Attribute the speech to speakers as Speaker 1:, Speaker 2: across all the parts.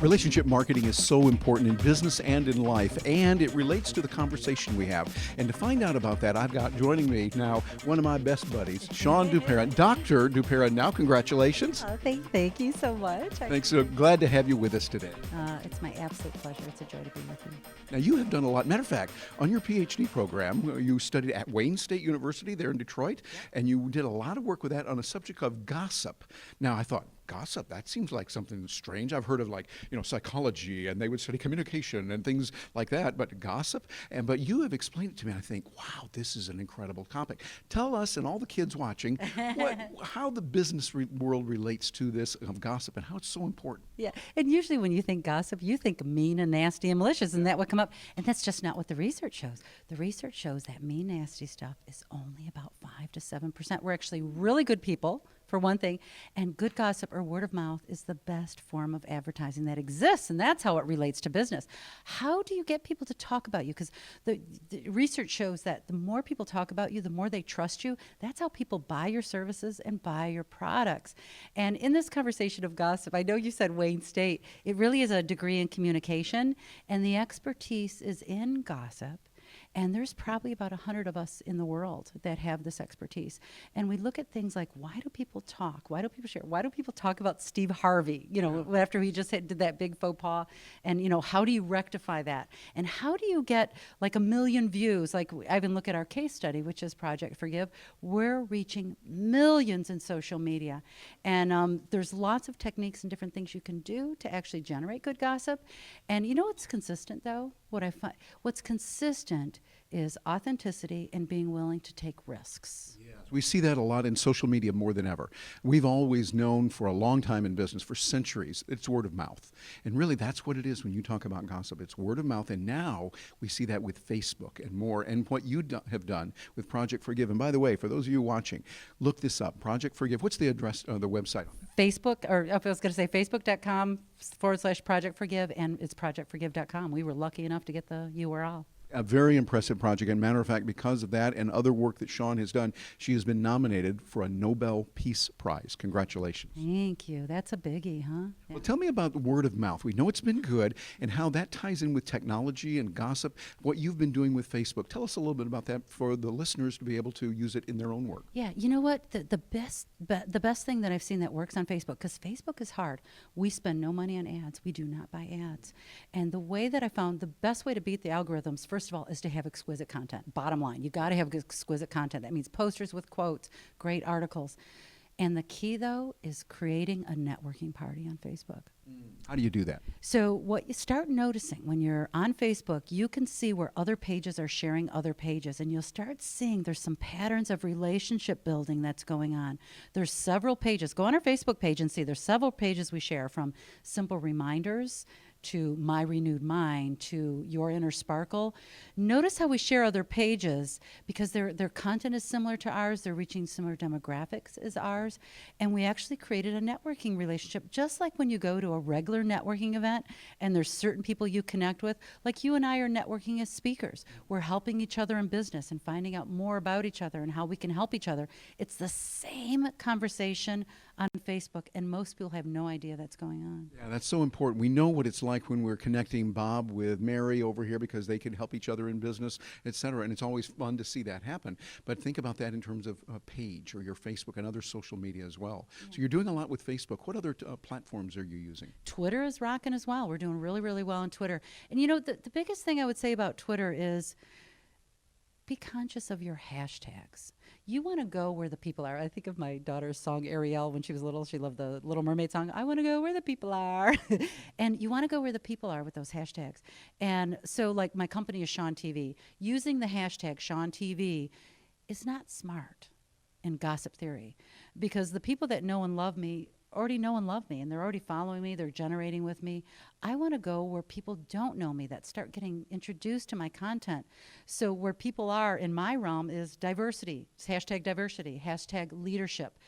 Speaker 1: Relationship marketing is so important in business and in life, and it relates to the conversation we have. And to find out about that, I've got joining me now one of my best buddies, Shawne Duperon. Dr. Duperon, now congratulations.
Speaker 2: Oh, thank you so much.
Speaker 1: Thanks. So glad to have you with us today.
Speaker 2: It's my absolute pleasure. It's a joy to be with you.
Speaker 1: Now, you have done a lot. Matter of fact, on your PhD program, you studied at Wayne State University there in Detroit, and you did a lot of work with that on a subject of gossip. Now, I thought, gossip, that seems like something strange. I've heard of psychology, and they would study communication and things like that, but gossip? But you have explained it to me, and I think, wow, this is an incredible topic. Tell us and all the kids watching how the business world relates to this of gossip and how it's so important.
Speaker 2: Yeah, and usually when you think gossip, you think mean and nasty and malicious, and that would come up. And that's just not what the research shows. The research shows that mean, nasty stuff is only about 5 to 7%. We're actually really good people, for one thing, and good gossip or word of mouth is the best form of advertising that exists, and that's how it relates to business. How do you get people to talk about you? Because the research shows that the more people talk about you, the more they trust you. That's how people buy your services and buy your products. And in this conversation of gossip, I know you said Wayne State, it really is a degree in communication, and the expertise is in gossip. And there's probably about 100 of us in the world that have this expertise. And we look at things like, why do people talk? Why do people share? Why do people talk about Steve Harvey, after he just did that big faux pas? And, how do you rectify that? And how do you get like 1 million views? Like I even look at our case study, which is Project Forgive. We're reaching millions in social media. And there's lots of techniques and different things you can do to actually generate good gossip. And what's consistent, though? What's consistent is authenticity and being willing to take risks.
Speaker 1: Yes. We see that a lot in social media more than ever. We've always known for a long time in business, for centuries, it's word of mouth. And really that's what it is when you talk about gossip. It's word of mouth, and now we see that with Facebook and more, and what you have done with Project Forgive. And by the way, for those of you watching, look this up, Project Forgive. What's the address, the website?
Speaker 2: Facebook, or I was going to say facebook.com/Project Forgive, and it's projectforgive.com. We were lucky enough to get the URL.
Speaker 1: A very impressive project. And matter of fact, because of that and other work that Shawne has done, she has been nominated for a Nobel Peace Prize. Congratulations.
Speaker 2: Thank you. That's a biggie, huh? Yeah.
Speaker 1: Well, tell me about the word of mouth. We know it's been good, and how that ties in with technology and gossip, what you've been doing with Facebook. Tell us a little bit about that for the listeners to be able to use it in their own work.
Speaker 2: Yeah, you know what? The best thing that I've seen that works on Facebook, because Facebook is hard. We spend no money on ads. We do not buy ads. And the way that I found the best way to beat the algorithms, first of all, is to have exquisite content. Bottom line, you got to have exquisite content. That means posters with quotes, great articles. And the key, though, is creating a networking party on Facebook.
Speaker 1: How do you do that?
Speaker 2: So what you start noticing when you're on Facebook, you can see where other pages are sharing other pages, and you'll start seeing there's some patterns of relationship building that's going on. There's several pages. Go on our Facebook page and see there's several pages we share, from simple reminders to My Renewed Mind, to Your Inner Sparkle. Notice how we share other pages, because their content is similar to ours, they're reaching similar demographics as ours, and we actually created a networking relationship, just like when you go to a regular networking event and there's certain people you connect with, like you and I are networking as speakers. We're helping each other in business and finding out more about each other and how we can help each other. It's the same conversation on Facebook, and most people have no idea that's going on.
Speaker 1: Yeah, that's so important. We know what it's like when we're connecting Bob with Mary over here, because they can help each other in business, et cetera, and it's always fun to see that happen. But think about that in terms of a page or your Facebook and other social media as well. Yeah. So you're doing a lot with Facebook. What other platforms are you using?
Speaker 2: Twitter is rocking as well. We're doing really, really well on Twitter. And the biggest thing I would say about Twitter is be conscious of your hashtags. You want to go where the people are. I think of my daughter's song, Ariel, when she was little. She loved the Little Mermaid song. I want to go where the people are. And you want to go where the people are with those hashtags. And so, like, my company is Shawn TV. Using the hashtag Shawn TV is not smart in gossip theory, because the people that know and love me already know and love me, and they're already following me, they're generating with me. I want to go where people don't know me, that start getting introduced to my content. So where people are in my realm is diversity. It's hashtag diversity, hashtag leadership,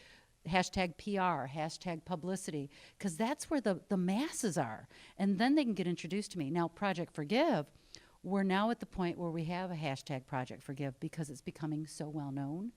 Speaker 2: hashtag PR, hashtag publicity, because that's where the masses are. And then they can get introduced to me. Now, Project Forgive, we're now at the point where we have a hashtag Project Forgive because it's becoming so well known,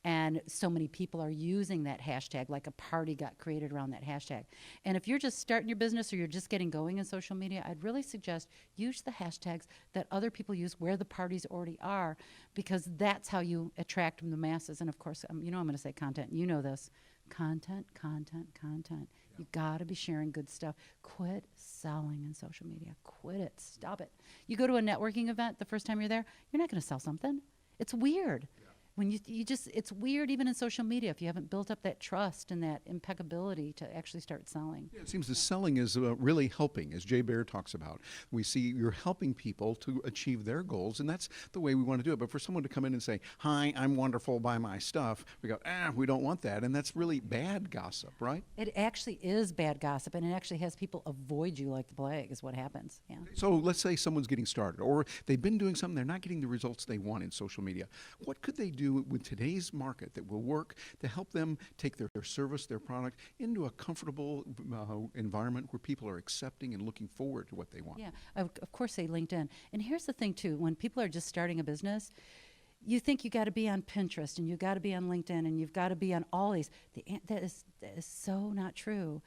Speaker 2: and so many people are using that hashtag, like a party got created around that hashtag. And if you're just starting your business or you're just getting going in social media, I'd really suggest use the hashtags that other people use where the parties already are, because that's how you attract the masses. And of course, you know I'm going to say content. You know this. Content, content, content. You got to be sharing good stuff. Quit selling in social media. Quit it. Stop it. You go to a networking event the first time you're there, you're not going to sell something. It's weird. When you just, it's weird even in social media if you haven't built up that trust and that impeccability to actually start selling.
Speaker 1: Yeah, it seems the selling is really helping, as Jay Baer talks about. We see you're helping people to achieve their goals, and that's the way we want to do it. But for someone to come in and say, "Hi, I'm wonderful, buy my stuff," we go, we don't want that, and that's really bad gossip, right?
Speaker 2: It actually is bad gossip, and it actually has people avoid you like the plague is what happens. Yeah.
Speaker 1: So let's say someone's getting started, or they've been doing something, they're not getting the results they want in social media. What could they do with today's market that will work to help them take their service, their product, into a comfortable environment where people are accepting and looking forward to what they want?
Speaker 2: Yeah, of course, say LinkedIn. And here's the thing, too. When people are just starting a business, you think you got to be on Pinterest and you got to be on LinkedIn and you've got to be on all these. That is so not true.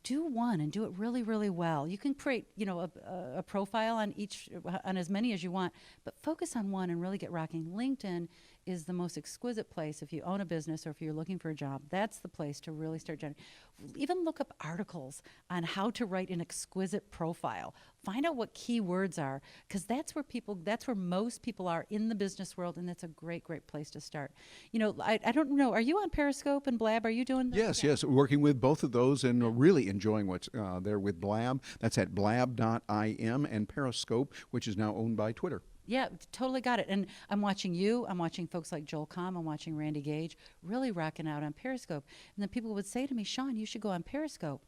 Speaker 2: Do one and do it really, really well. You can create, a profile on as many as you want, but focus on one and really get rocking. LinkedIn is the most exquisite place if you own a business or if you're looking for a job. That's the place to really start generating. Even look up articles on how to write an exquisite profile. Find out what keywords are, because that's where most people are in the business world, and that's a great, great place to start. I don't know. Are you on Periscope and Blab? Are you doing that?
Speaker 1: Yes, working with both of those and really enjoying what's there with Blab. That's at blab.im, and Periscope, which is now owned by Twitter.
Speaker 2: Yeah, totally got it. And I'm watching you. I'm watching folks like Joel Comm. I'm watching Randy Gage really rocking out on Periscope. And then people would say to me, "Shawne, you should go on Periscope."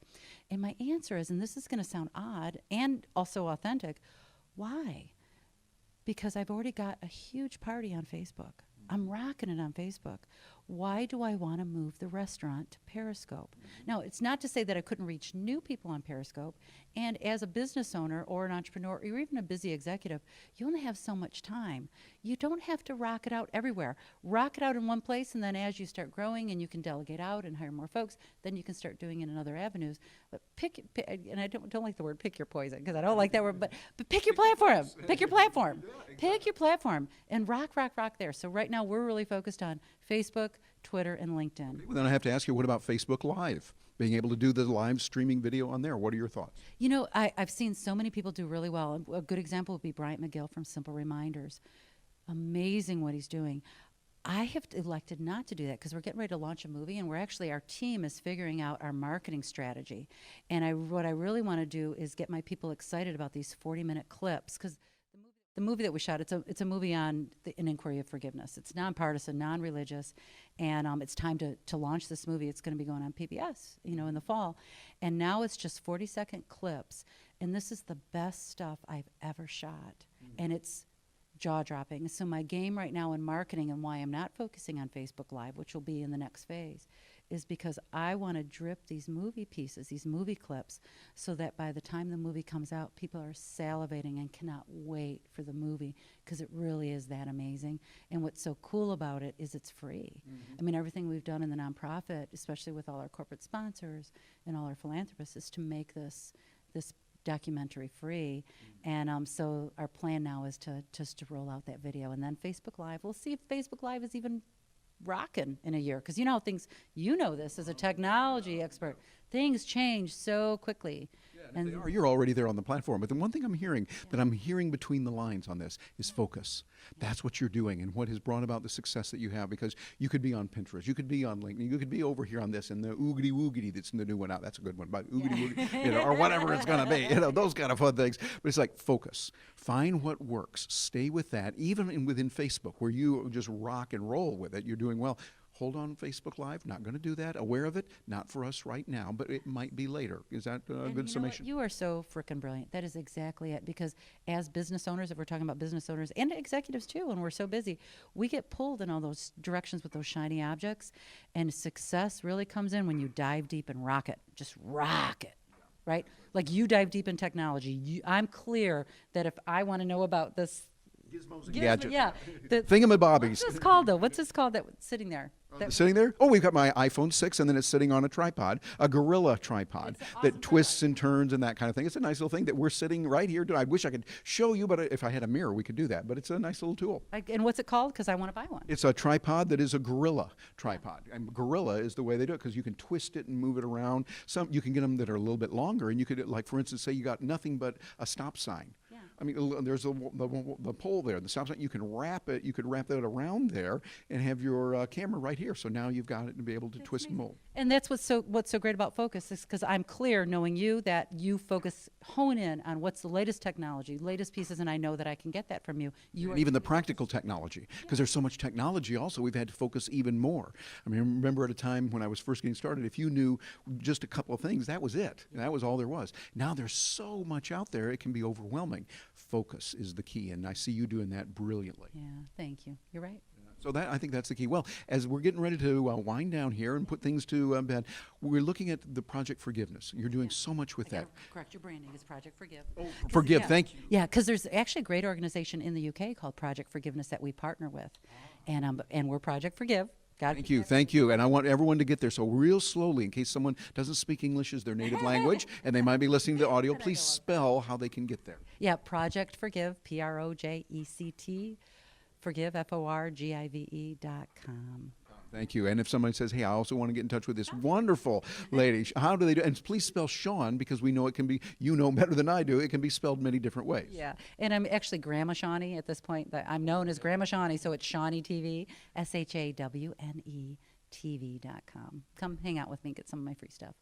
Speaker 2: And my answer is, and this is going to sound odd and also authentic, why? Because I've already got a huge party on Facebook. I'm rocking it on Facebook. Why do I want to move the restaurant to Periscope? Now, it's not to say that I couldn't reach new people on Periscope. And as a business owner or an entrepreneur or even a busy executive, you only have so much time. You don't have to rock it out everywhere. Rock it out in one place, and then as you start growing and you can delegate out and hire more folks, then you can start doing it in other avenues. But pick and I don't like the word "pick your poison" because I don't like that word, but pick your platform. Pick your platform. Pick your platform and rock there. So right now we're really focused on Facebook, Twitter, and LinkedIn.
Speaker 1: Well, then I have to ask you, what about Facebook Live? Being able to do the live streaming video on there. What are your thoughts?
Speaker 2: I've seen so many people do really well. A good example would be Bryant McGill from Simple Reminders. Amazing what he's doing. I have elected not to do that because we're getting ready to launch a movie, and our team is figuring out our marketing strategy. And what I really want to do is get my people excited about these 40-minute clips, because the movie that we shot, it's a movie on an inquiry of forgiveness. It's nonpartisan, non-religious, and it's time to launch this movie. It's going to be going on PBS, in the fall. And now it's just 40-second clips, and this is the best stuff I've ever shot. And it's jaw-dropping. So my game right now in marketing, and why I'm not focusing on Facebook Live, which will be in the next phase, is because I want to drip these movie pieces, these movie clips, so that by the time the movie comes out, people are salivating and cannot wait for the movie, because it really is that amazing. And what's so cool about it is it's free. I mean, everything we've done in the nonprofit, especially with all our corporate sponsors and all our philanthropists, is to make this documentary free. And so our plan now is to roll out that video. And then Facebook Live, we'll see if Facebook Live is even rocking in a year, because things, this as a technology expert, things change so quickly.
Speaker 1: And if they are, you're already there on the platform. But the one thing I'm hearing, that I'm hearing between the lines on this, is focus. That's what you're doing, and what has brought about the success that you have, because you could be on Pinterest, you could be on LinkedIn, you could be over here on this, and the oogity woogity that's the new one out. That's a good one, but oogity woogity, or whatever it's going to be, those kind of fun things. But it's like, focus. Find what works. Stay with that, even within Facebook, where you just rock and roll with it. You're doing well. Hold on Facebook Live, not going to do that. Aware of it, not for us right now, but it might be later. Is that a good summation?
Speaker 2: You are so frickin' brilliant. That is exactly it. Because as business owners, if we're talking about business owners and executives too, when we're so busy, we get pulled in all those directions with those shiny objects. And success really comes in when you dive deep and rock it. Just rock it. right? Like you dive deep in technology. I'm clear that if I want to know about this
Speaker 1: Gizmos and gadgets.
Speaker 2: yeah, the,
Speaker 1: Thingamabobbies.
Speaker 2: what's this called though? What's this called that's sitting there? That,
Speaker 1: Sitting there? Oh, we've got my iPhone 6, and then it's sitting on a tripod, a Gorilla tripod
Speaker 2: It's an awesome
Speaker 1: that twists and turns and that kind of thing. It's a nice little thing that we're sitting right here doing. I wish I could show you, but if I had a mirror, we could do that. But it's a nice little tool.
Speaker 2: and what's it called? Because I want to buy one.
Speaker 1: It's a tripod that is a Gorilla tripod. And Gorilla is the way they do it because you can twist it and move it around. Some you can get them that are a little bit longer, and you could, like, for instance, say you got nothing but a stop sign.
Speaker 2: Yeah.
Speaker 1: I mean, there's the pole there, the stop sign. You can wrap it. You could wrap that around there and have your camera right here. So now you've got it to be able to twist and move.
Speaker 2: And that's what's so great about Focus is because I'm clear knowing you that you hone in on what's the latest technology, latest pieces, and I know that I can get that from you.
Speaker 1: And even the practical technology, because there's so much technology also, we've had to focus even more. I mean, I remember at a time when I was first getting started, if you knew just a couple of things, that was it. That was all there was. Now there's so much out there, it can be overwhelming. Focus is the key, and I see you doing that brilliantly.
Speaker 2: Yeah, thank you. You're right.
Speaker 1: So I think that's the key. Well, as we're getting ready to wind down here and put things to bed, we're looking at the Project Forgiveness. You're doing so much with that.
Speaker 2: Correct, your branding is Project Forgive.
Speaker 1: Oh, Forgive,
Speaker 2: yeah.
Speaker 1: thank you.
Speaker 2: Yeah, because there's actually a great organization in the UK called Project Forgiveness that we partner with, and we're Project Forgive.
Speaker 1: Thank you. And I want everyone to get there. So real slowly, in case someone doesn't speak English as their native language, and they might be listening to the audio, please spell how they can get there.
Speaker 2: Yeah, Project Forgive, PROJECT, Forgive, FORGIVE.com.
Speaker 1: Thank you. And if somebody says, hey, I also want to get in touch with this wonderful lady, how do they do? And please spell Shawn, because we know it can be, you know better than I do, it can be spelled many different ways.
Speaker 2: Yeah, and I'm actually Grandma Shawne at this point. I'm known as Grandma Shawne, so it's Shawne TV, SHAWNE TV.com. Come hang out with me, get some of my free stuff.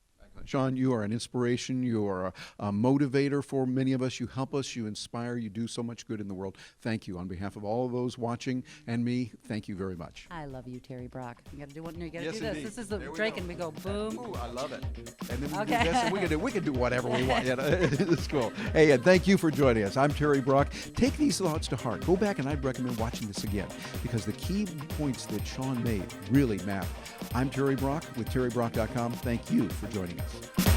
Speaker 1: Shawn, you are an inspiration. You are a motivator for many of us. You help us. You inspire. You do so much good in the world. Thank you. On behalf of all of those watching and me, thank you very much.
Speaker 2: I love you, Terry Brock. You got to do one. You got to
Speaker 1: Yes,
Speaker 2: do this.
Speaker 1: indeed.
Speaker 2: This is the
Speaker 1: There we
Speaker 2: Drake,
Speaker 1: go.
Speaker 2: and we go boom.
Speaker 1: Ooh, I love it. And then we
Speaker 2: Okay.
Speaker 1: do this, and we can do whatever we want. It's cool. Hey, and thank you for joining us. I'm Terry Brock. Take these thoughts to heart. Go back, and I'd recommend watching this again because the key points that Shawn made really matter. I'm Terry Brock with TerryBrock.com. Thank you for joining us.